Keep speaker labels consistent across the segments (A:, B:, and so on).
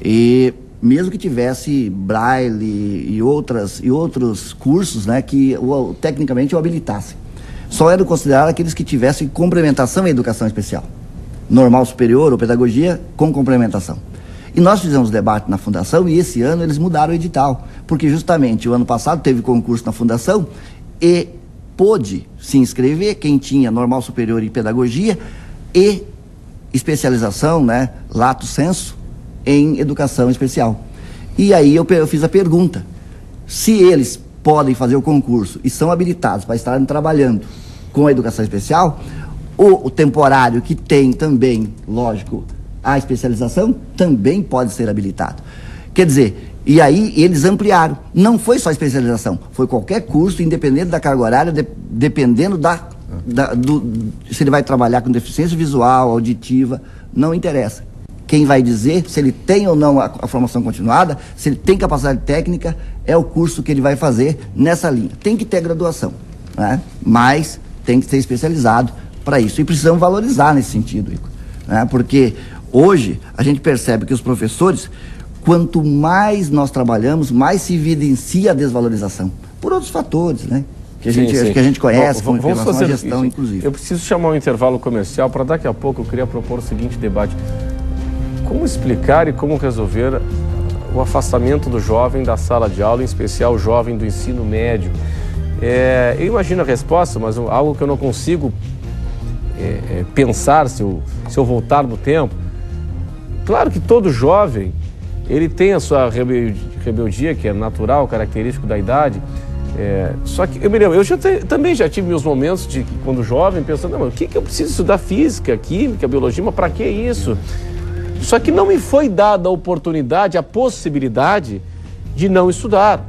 A: E mesmo que tivesse Braille e outros cursos, né, que tecnicamente o habilitassem. Só eram considerados aqueles que tivessem complementação à educação especial. Normal superior ou pedagogia com complementação. E nós fizemos debate na Fundação e esse ano eles mudaram o edital, porque justamente o ano passado teve concurso na Fundação e pôde se inscrever quem tinha normal superior em pedagogia e especialização, né, lato sensu, em educação especial. E aí eu fiz a pergunta, se eles podem fazer o concurso e são habilitados para estarem trabalhando com a educação especial, o temporário que tem também, lógico, a especialização, também pode ser habilitado. Quer dizer, e aí eles ampliaram. Não foi só especialização, foi qualquer curso, independente da carga horária, dependendo se ele vai trabalhar com deficiência visual, auditiva, não interessa. Quem vai dizer se ele tem ou não a formação continuada, se ele tem capacidade técnica, é o curso que ele vai fazer nessa linha. Tem que ter graduação, né? Mas tem que ser especializado para isso. E precisamos valorizar nesse sentido, Igor, né? Porque hoje a gente percebe que os professores, quanto mais nós trabalhamos, mais se evidencia a desvalorização. Por outros fatores, né? Que a gente conhece, como relação à gestão, inclusive.
B: Eu preciso chamar um intervalo comercial para daqui a pouco eu queria propor o seguinte debate. Como explicar e como resolver o afastamento do jovem da sala de aula, em especial o jovem do ensino médio? Eu imagino a resposta, mas algo que eu não consigo pensar se eu voltar no tempo. Claro que todo jovem, ele tem a sua rebeldia, que é natural, característico da idade. Só que eu me lembro, também já tive meus momentos de quando jovem, pensando, não, mas o que eu preciso estudar física, química, biologia, mas para que isso? Só que não me foi dada a oportunidade, a possibilidade de não estudar.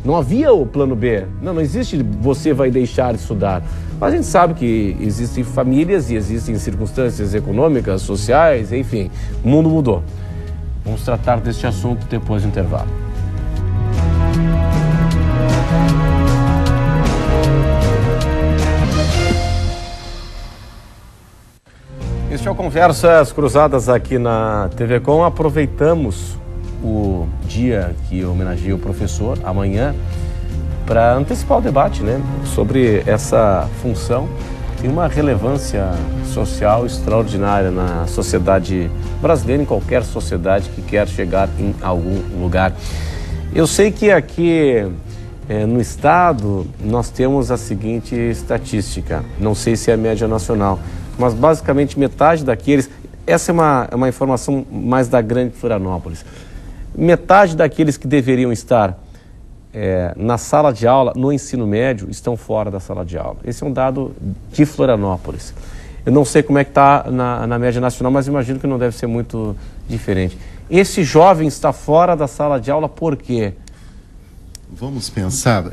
B: Não havia o plano B. Não existe você vai deixar de estudar. Mas a gente sabe que existem famílias e existem circunstâncias econômicas, sociais, enfim, o mundo mudou. Vamos tratar deste assunto depois do intervalo. Este é o Conversas Cruzadas aqui na TV Com. Aproveitamos o dia que homenageia o professor, amanhã, para antecipar o debate, né, sobre essa função. Tem uma relevância social extraordinária na sociedade brasileira, em qualquer sociedade que quer chegar em algum lugar. Eu sei que aqui no estado nós temos a seguinte estatística, não sei se é a média nacional, mas basicamente metade daqueles, essa é uma informação mais da Grande Florianópolis, metade daqueles que deveriam estar na sala de aula, no ensino médio, estão fora da sala de aula. Esse é um dado de Florianópolis. Eu não sei como é que está na média nacional, mas imagino que não deve ser muito diferente. Esse jovem está fora da sala de aula por quê?
C: Vamos pensar,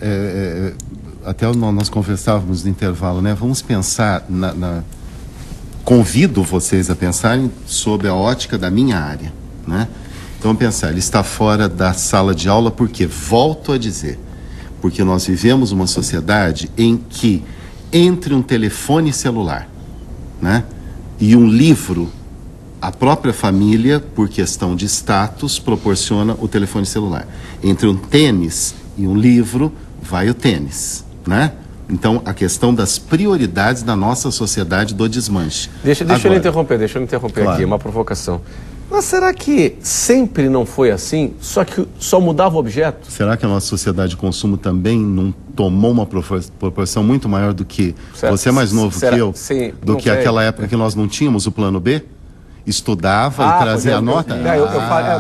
C: até nós conversávamos no intervalo, né? Vamos pensar convido vocês a pensarem sob a ótica da minha área, né? Então, vamos pensar, ele está fora da sala de aula porque, volto a dizer, porque nós vivemos uma sociedade em que, entre um telefone celular, né, e um livro, a própria família, por questão de status, proporciona o telefone celular. Entre um tênis e um livro, vai o tênis, né? Então, a questão das prioridades da nossa sociedade do desmanche.
B: Deixa eu interromper claro. Aqui, uma provocação. Mas será que sempre não foi assim, só que só mudava o objeto?
C: Será que a nossa sociedade de consumo também não tomou uma proporção muito maior do que... Você é mais novo que eu?
B: Sim,
C: do que aquela época que nós não tínhamos o plano B? Estudava e trazia a nota?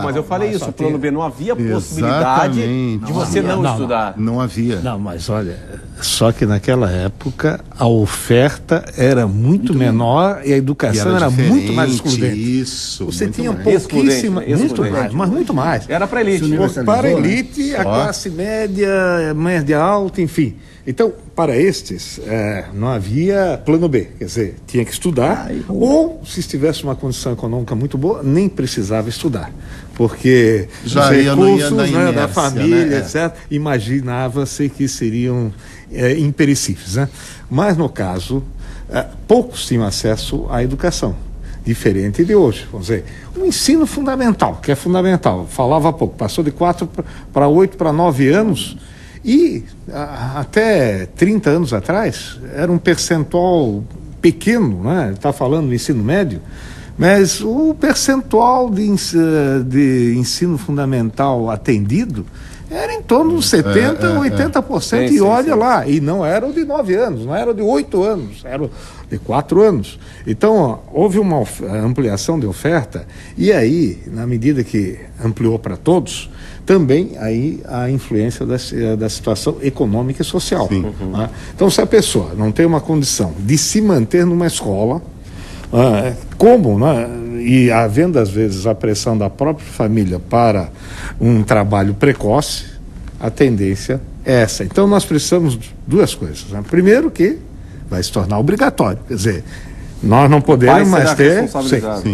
B: Mas eu falei isso, o plano B não havia possibilidade de você não estudar.
C: Não havia.
D: Não, mas olha, só que naquela época a oferta era muito menor e a educação era muito mais excludente.
C: Isso.
D: Você tinha pouquíssima, muito mais.
B: Era para a elite.
D: Para a elite, a classe média alta, enfim. Então, para estes, não havia plano B, quer dizer, tinha que estudar, ou, se estivesse uma condição econômica muito boa, nem precisava estudar, porque
C: já
D: os recursos
C: inércia,
D: da família, etc., imaginava-se que seriam imperecíveis, né? Mas, no caso, poucos tinham acesso à educação. diferente de hoje. Vamos dizer, o ensino fundamental, que é fundamental, falava há pouco, passou de 4 para 8 para 9 anos, e até 30 anos atrás era um percentual pequeno, né? Está falando do ensino médio, mas o percentual de ensino fundamental atendido era em torno de 70%, 80%, e olha lá, e não era o de 9 anos, não era o de 8 anos, era o de 4 anos. Então, ó, houve uma ampliação de oferta, e aí, na medida que ampliou para todos, também aí a influência da situação econômica e social. Né? Então, se a pessoa não tem uma condição de se manter numa escola, como, né? E havendo às vezes a pressão da própria família para um trabalho precoce, a tendência é essa. Então nós precisamos de duas coisas, né? Primeiro, que vai se tornar obrigatório, quer dizer, nós não podemos mais ter,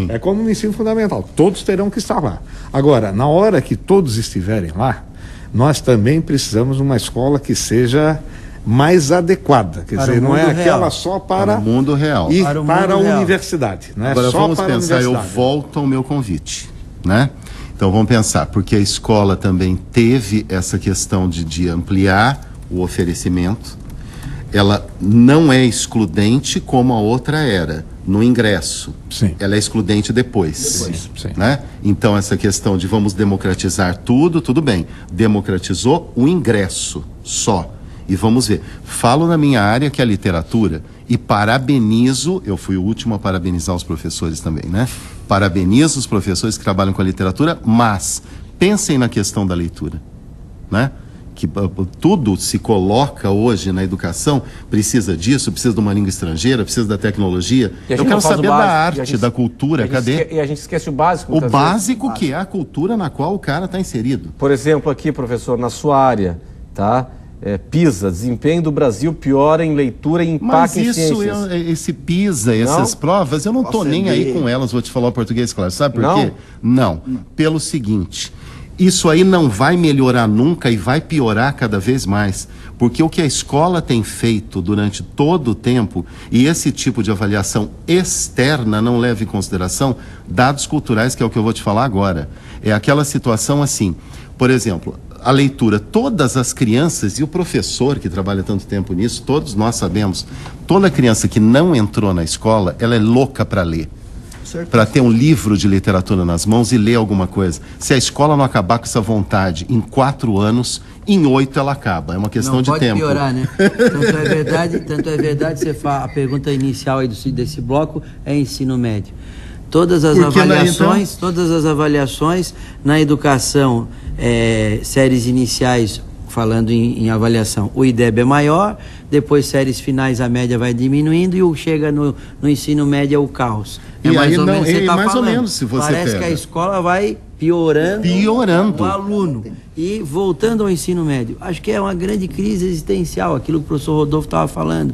D: é como no ensino fundamental, todos terão que estar lá. Agora, na hora que todos estiverem lá, nós também precisamos de uma escola que seja mais adequada, quer dizer, não é aquela só para
C: o mundo real
D: e para a universidade, não é
C: Agora
D: só
C: vamos
D: para
C: pensar,
D: a universidade.
C: eu volto ao meu convite, né? Então vamos pensar, porque a escola também teve essa questão de ampliar o oferecimento, ela não é excludente como a outra era, no ingresso.
D: Sim.
C: Ela é excludente depois.
D: Sim.
C: Né? Então essa questão de vamos democratizar tudo bem, democratizou o ingresso só. E vamos ver, falo na minha área que é a literatura e parabenizo, eu fui o último a parabenizar os professores também, né? Parabenizo os professores que trabalham com a literatura, mas pensem na questão da leitura, né? Que tudo se coloca hoje na educação, precisa disso, precisa de uma língua estrangeira, precisa da tecnologia. Eu quero saber da arte, da cultura, cadê?
B: E a gente esquece o básico.
C: O básico que é a cultura na qual o cara está inserido.
B: Por exemplo, aqui, professor, na sua área, tá? PISA, desempenho do Brasil piora em leitura e impacto em ciências.
C: Esse PISA, essas provas, eu não estou nem aí com elas, vou te falar o português claro. Sabe por quê? Não. Pelo seguinte, isso aí não vai melhorar nunca e vai piorar cada vez mais. Porque o que a escola tem feito durante todo o tempo, e esse tipo de avaliação externa não leva em consideração dados culturais, que é o que eu vou te falar agora. É aquela situação assim, por exemplo, a leitura, todas as crianças, e o professor que trabalha tanto tempo nisso, todos nós sabemos, toda criança que não entrou na escola, ela é louca para ler, para ter um livro de literatura nas mãos e ler alguma coisa. Se a escola não acabar com essa vontade em 4 anos, em 8 ela acaba, é uma questão de tempo.
E: Pode piorar, né? Tanto é verdade, você fala, a pergunta inicial aí desse bloco é ensino médio. Todas as avaliações na educação, séries iniciais, falando em avaliação, o IDEB é maior, depois séries finais a média vai diminuindo e chega no ensino médio é o caos.
C: Mais ou menos, se você
E: parece que a escola vai piorando o aluno. E voltando ao ensino médio, acho que é uma grande crise existencial, aquilo que o professor Rodolfo estava falando.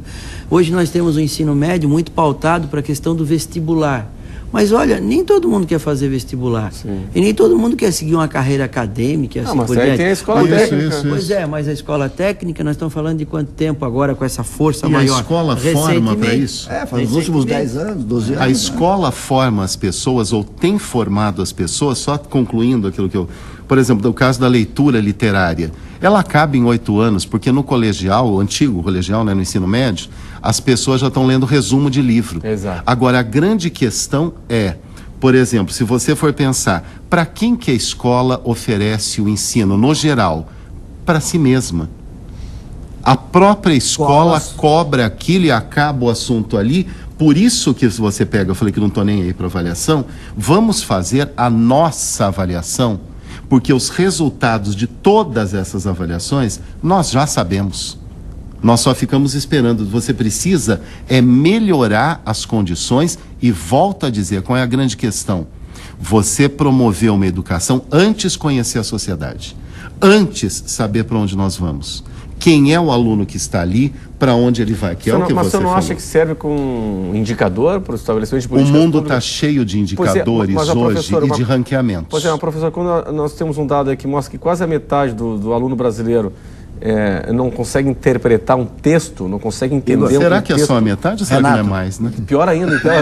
E: Hoje nós temos um ensino médio muito pautado para a questão do vestibular. Mas olha, nem todo mundo quer fazer vestibular. Sim. E nem todo mundo quer seguir uma carreira acadêmica. Assim,
B: mas aí tem a escola técnica.
E: Pois é, mas a escola técnica, nós estamos falando de quanto tempo agora com essa força maior?
C: E a escola forma para isso?
A: Faz os últimos 10 anos, 12 anos.
C: A escola forma as pessoas, ou tem formado as pessoas, só concluindo aquilo que eu... Por exemplo, no caso da leitura literária, ela acaba em 8 anos, porque no colegial, o antigo colegial, né, no ensino médio, as pessoas já estão lendo resumo de livro.
B: Exato.
C: Agora, a grande questão é, por exemplo, se você for pensar, para quem que a escola oferece o ensino, no geral? Para si mesma. A própria escola cobra aquilo e acaba o assunto ali. Por isso que se você pega, eu falei que não estou nem aí para avaliação, vamos fazer a nossa avaliação, porque os resultados de todas essas avaliações nós já sabemos. Nós só ficamos esperando. Você precisa melhorar as condições e volto a dizer, qual é a grande questão? Você promover uma educação antes conhecer a sociedade, antes saber para onde nós vamos. Quem é o aluno que está ali, para onde ele vai, que é o que você falou.
B: Mas você não acha que serve como indicador para o estabelecimento de políticas?
C: O mundo está cheio de indicadores hoje e de ranqueamentos.
B: Pois é, professor, quando nós temos um dado aí que mostra que quase a metade do aluno brasileiro não consegue interpretar um texto, não consegue entender
C: será
B: um
C: que é só a metade ou será que não é mais, né?
B: Pior ainda, então,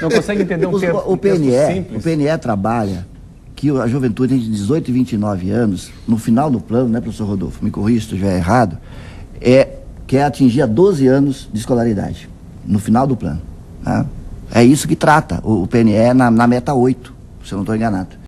B: não consegue entender um texto.
A: O PNE trabalha que a juventude entre 18 e 29 anos, no final do plano, né, professor Rodolfo, me corrija se eu estiver errado, quer atingir a 12 anos de escolaridade, no final do plano. Né? É isso que trata o PNE na meta 8, se eu não estou enganado.